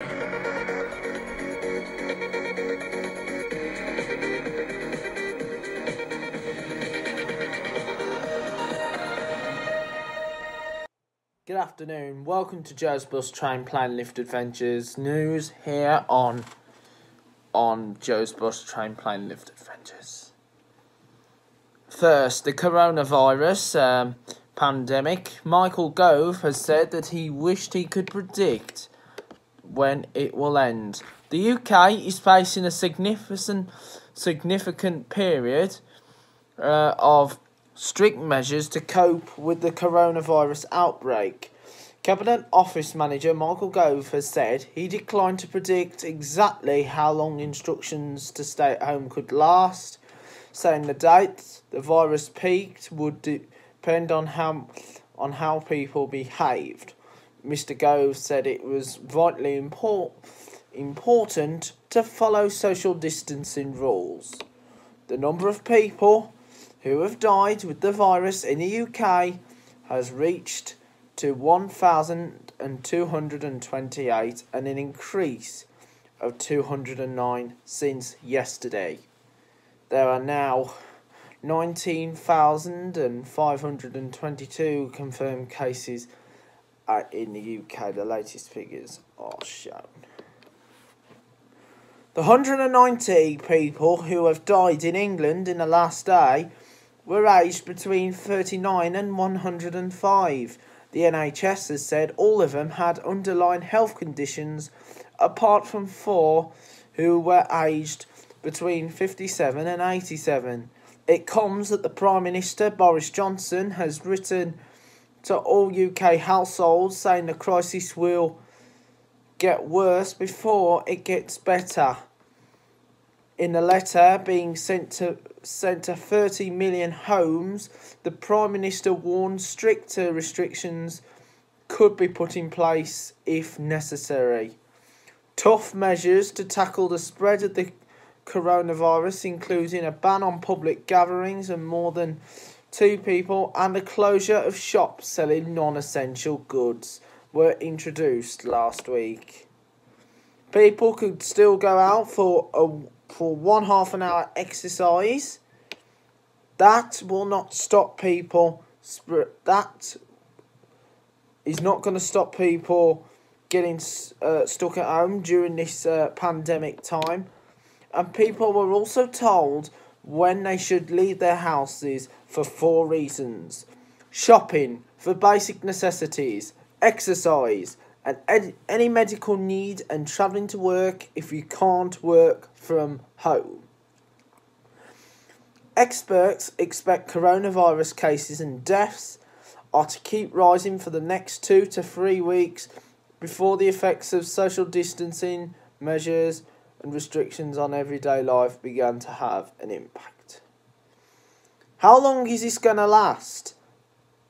Good afternoon, welcome to Joe's Bus Train Plane Lift Adventures news here on Joe's Bus Train Plane Lift Adventures. First, the coronavirus pandemic. Michael Gove has said that he wished he could predict when it will end. The UK is facing a significant period of strict measures to cope with the coronavirus outbreak. Cabinet Office Manager Michael Gove has said he declined to predict exactly how long instructions to stay at home could last, saying the date the virus peaked would depend on how people behaved. Mr. Gove said it was vitally important to follow social distancing rules. The number of people who have died with the virus in the UK has reached to 1,228 and an increase of 209 since yesterday. There are now 19,522 confirmed cases in the UK. The latest figures are shown. The 190 people who have died in England in the last day were aged between 39 and 105. The NHS has said all of them had underlying health conditions, apart from 4 who were aged between 57 and 87. It comes that the Prime Minister, Boris Johnson, has written to all UK households saying the crisis will get worse before it gets better. In a letter being sent to 30 million homes, the Prime Minister warned stricter restrictions could be put in place if necessary. Tough measures to tackle the spread of the coronavirus, including a ban on public gatherings and more than 2 people and the closure of shops selling non-essential goods, were introduced last week. People could still go out for 1 half an hour exercise. That will not stop people. That is not going to stop people getting stuck at home during this pandemic time. And people were also told when they should leave their houses for 4 reasons: shopping for basic necessities, exercise, and any medical need, and travelling to work if you can't work from home. Experts expect coronavirus cases and deaths are to keep rising for the next 2 to 3 weeks before the effects of social distancing measures and restrictions on everyday life began to have an impact. How long is this going to last?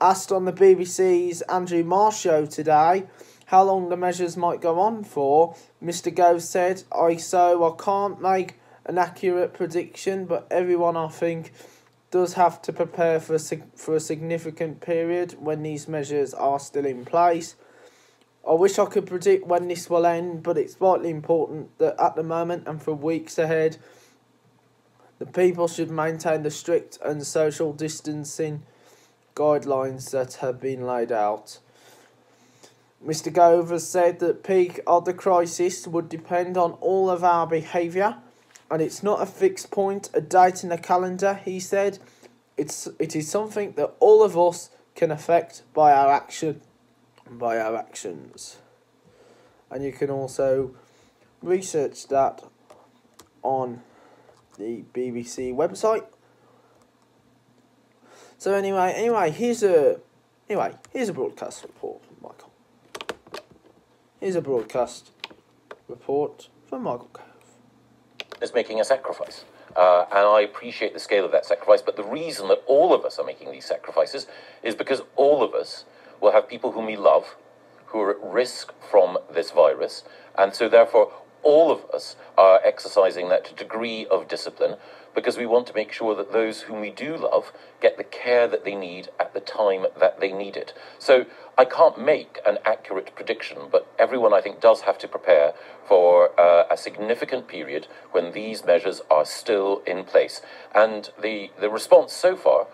Asked on the BBC's Andrew Marsh show today how long the measures might go on for, Mr. Gove said, I can't make an accurate prediction, but everyone, I think, does have to prepare for a significant period when these measures are still in place. I wish I could predict when this will end, but it's vitally important that at the moment and for weeks ahead, the people should maintain the strict and social distancing guidelines that have been laid out. Mr. Gove has said that peak of the crisis would depend on all of our behaviour, and it's not a fixed point, a date in the calendar, he said. It is something that all of us can affect by our actions. And you can also research that on the BBC website. So anyway, here's a broadcast report from Michael. Here's a broadcast report from Michael Gove. Is making a sacrifice. And I appreciate the scale of that sacrifice, but the reason that all of us are making these sacrifices is because all of us will have people whom we love who are at risk from this virus, and so therefore all of us are exercising that degree of discipline because we want to make sure that those whom we do love get the care that they need at the time that they need it. So I can't make an accurate prediction, but everyone, I think, does have to prepare for a significant period when these measures are still in place. And the response so far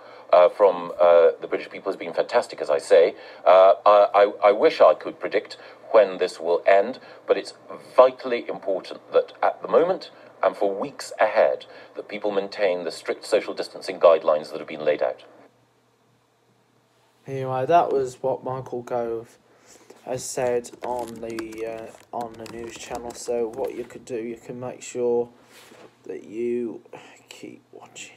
from the British people has been fantastic, as I say. I wish I could predict when this will end, but it's vitally important that at the moment and for weeks ahead that people maintain the strict social distancing guidelines that have been laid out. Anyway, that was what Michael Gove has said on the news channel. So what you could do, you can make sure that you keep watching.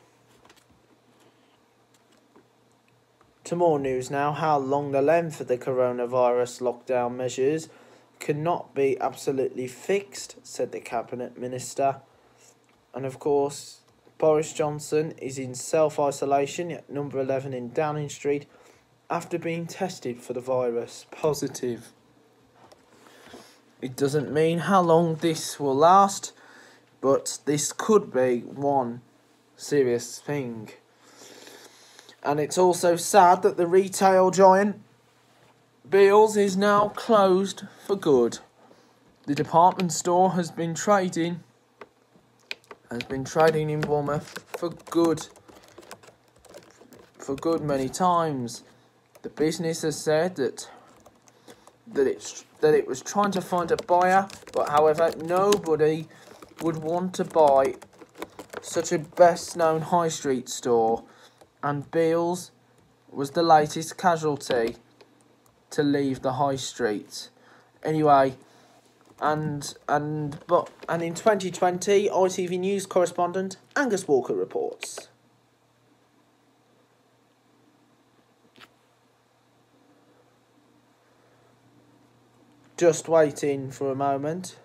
To more news now. How long the length of the coronavirus lockdown measures cannot be absolutely fixed, said the Cabinet Minister. And of course, Boris Johnson is in self-isolation at number 11 in Downing Street after being tested for the virus positive. It doesn't mean how long this will last, but this could be one serious thing. And it's also sad that the retail giant Bealls is now closed for good. The department store has been trading in Bournemouth for good many times. The business has said that it was trying to find a buyer, but however, nobody would want to buy such a best-known high street store, and Bealls was the latest casualty to leave the high street. Anyway, and in 2020, ITV News correspondent Angus Walker reports. Just waiting for a moment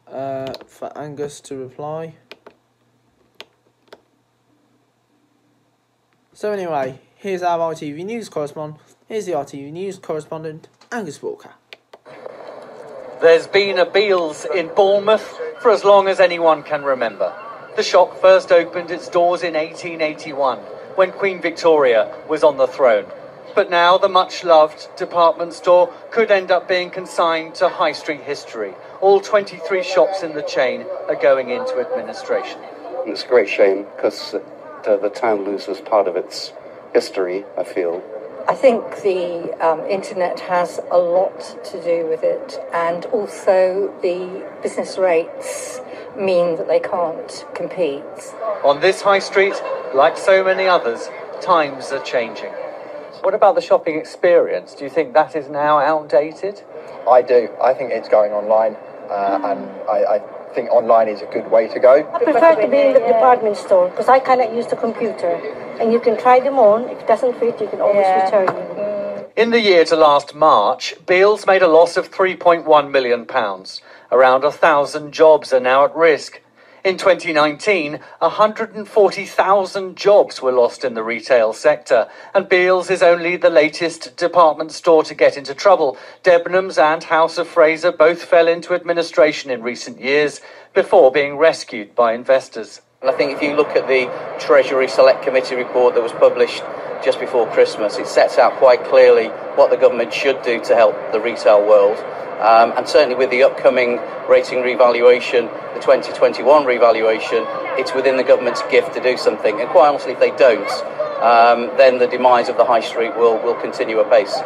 for Angus to reply. So anyway, here's our ITV News correspondent. Here's the ITV News correspondent, Angus Walker. There's been a Bealls in Bournemouth for as long as anyone can remember. The shop first opened its doors in 1881, when Queen Victoria was on the throne. But now the much-loved department store could end up being consigned to high street history. All 23 shops in the chain are going into administration. It's a great shame because the town loses part of its history, I feel. I think the internet has a lot to do with it, and also the business rates mean that they can't compete. On this high street, like so many others, times are changing. What about the shopping experience? Do you think that is now outdated? I do. I think it's going online, and I think online is a good way to go. I prefer to be in the department store because I cannot use the computer, and you can try them on. If it doesn't fit, you can always return them. In the year to last March, Bealls made a loss of £3.1 million. Around 1,000 jobs are now at risk. In 2019, 140,000 jobs were lost in the retail sector, and Bealls is only the latest department store to get into trouble. Debenhams and House of Fraser both fell into administration in recent years before being rescued by investors. I think if you look at the Treasury Select Committee report that was published just before Christmas, it sets out quite clearly what the government should do to help the retail world. And certainly with the upcoming rating revaluation, the 2021 revaluation, it's within the government's gift to do something. And quite honestly, if they don't, then the demise of the high street will continue apace.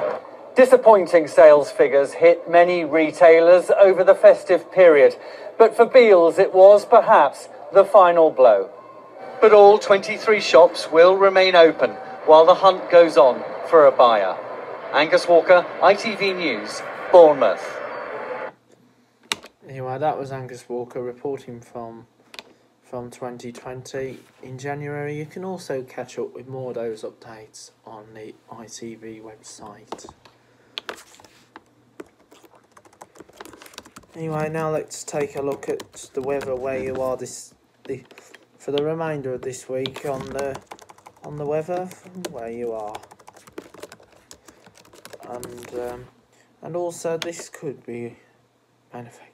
Disappointing sales figures hit many retailers over the festive period. But for Bealls, it was perhaps the final blow. But all 23 shops will remain open while the hunt goes on for a buyer. Angus Walker, ITV News, Bournemouth. Anyway, that was Angus Walker reporting from 2020 in January. You can also catch up with more of those updates on the ITV website. Anyway, now let's take a look at the weather where you are for the remainder of this week on the weather from where you are. And also this could be unaffected.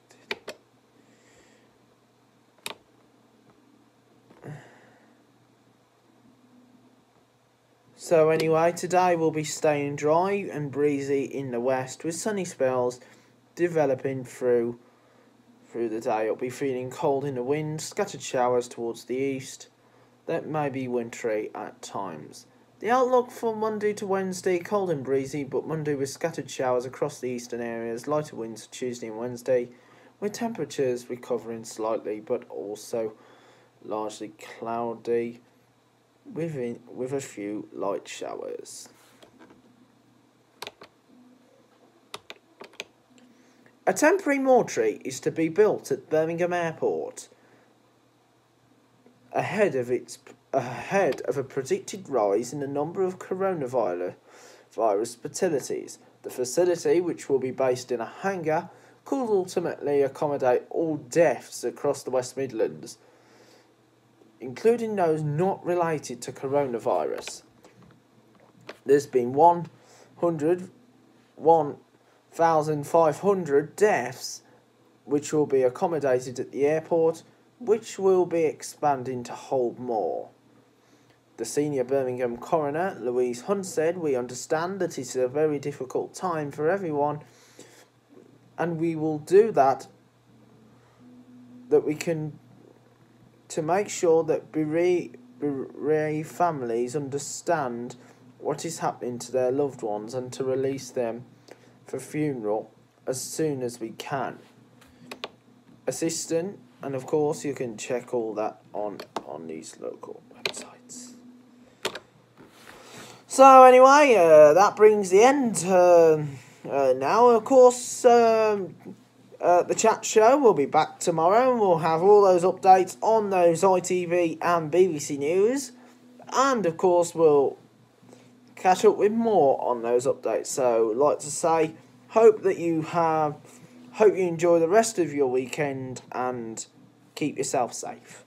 So anyway, today will be staying dry and breezy in the west with sunny spells developing through the day. It'll be feeling cold in the wind, scattered showers towards the east that may be wintry at times. The outlook for Monday to Wednesday, cold and breezy, but Monday with scattered showers across the eastern areas, lighter winds Tuesday and Wednesday, with temperatures recovering slightly but also largely cloudy with a few light showers. A temporary mortuary is to be built at Birmingham Airport ahead of a predicted rise in the number of coronavirus fatalities. The facility, which will be based in a hangar, could ultimately accommodate all deaths across the West Midlands, including those not related to coronavirus. There's been 1,500 deaths which will be accommodated at the airport, which will be expanding to hold more. The senior Birmingham coroner, Louise Hunt, said, "We understand that it's a very difficult time for everyone, and we will do that we can to make sure that bereaved families understand what is happening to their loved ones and to release them for funeral as soon as we can." Assistant, and of course you can check all that on these local websites. So anyway, that brings the end. Now, of course, the chat show will be back tomorrow, and we'll have all those updates on those ITV and BBC News, and of course we'll catch up with more on those updates. So, like to say, hope you enjoy the rest of your weekend and keep yourself safe.